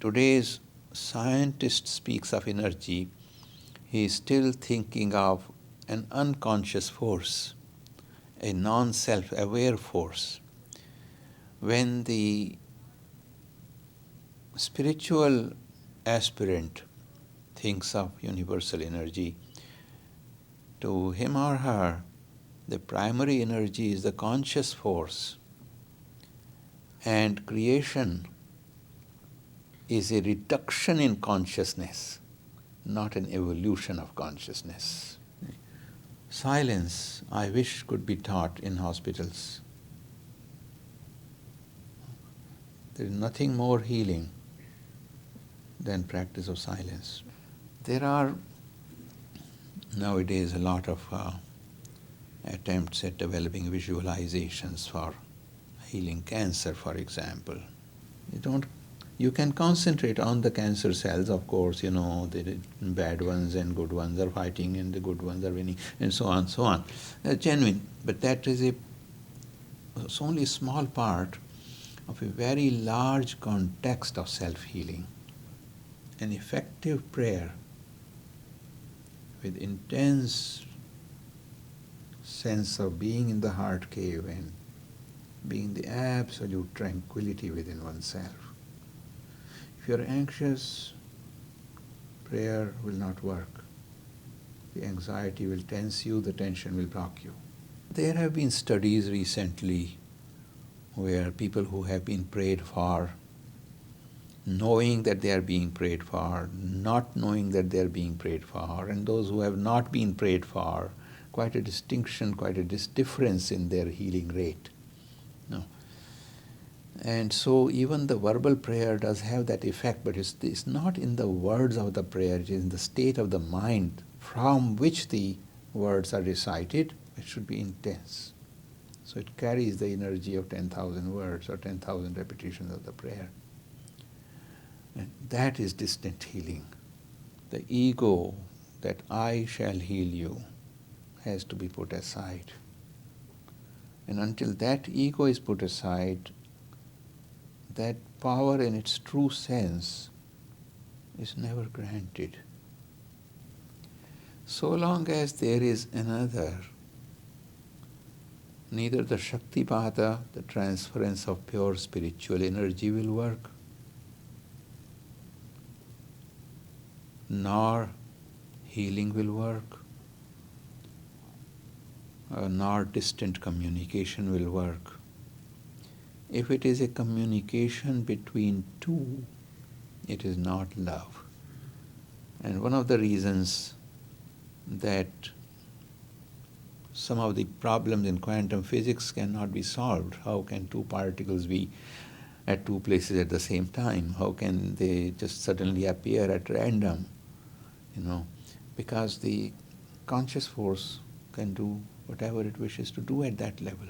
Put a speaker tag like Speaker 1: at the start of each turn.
Speaker 1: today's scientist speaks of energy, he is still thinking of an unconscious force, a non-self-aware force. When the spiritual aspirant thinks of universal energy, to him or her, the primary energy is the conscious force, and creation is a reduction in consciousness, not an evolution of consciousness. Silence, I wish, could be taught in hospitals. There is nothing more healing than practice of silence. There are nowadays a lot of attempts at developing visualizations for healing cancer, for example. You can concentrate on the cancer cells, of course, the bad ones and good ones are fighting and the good ones are winning, and so on, so on. That's genuine, but that is it's only a small part of a very large context of self-healing. An effective prayer with intense sense of being in the heart cave and being the absolute tranquility within oneself. If you are anxious, prayer will not work. The anxiety will tense you, the tension will block you. There have been studies recently where people who have been prayed for, knowing that they are being prayed for, not knowing that they are being prayed for, and those who have not been prayed for, quite a distinction, quite a difference in their healing rate. No. And so even the verbal prayer does have that effect, but it's not in the words of the prayer, it is in the state of the mind from which the words are recited. It should be intense. So it carries the energy of 10,000 words or 10,000 repetitions of the prayer. And that is distant healing. The ego that I shall heal you has to be put aside. And until that ego is put aside, that power in its true sense is never granted. So long as there is another, neither the Shaktipada, the transference of pure spiritual energy, will work, nor healing will work, nor distant communication will work. If it is a communication between two, it is not love. And one of the reasons that some of the problems in quantum physics cannot be solved, how can two particles be at two places at the same time? How can they just suddenly appear at random? Because the conscious force can do whatever it wishes to do at that level.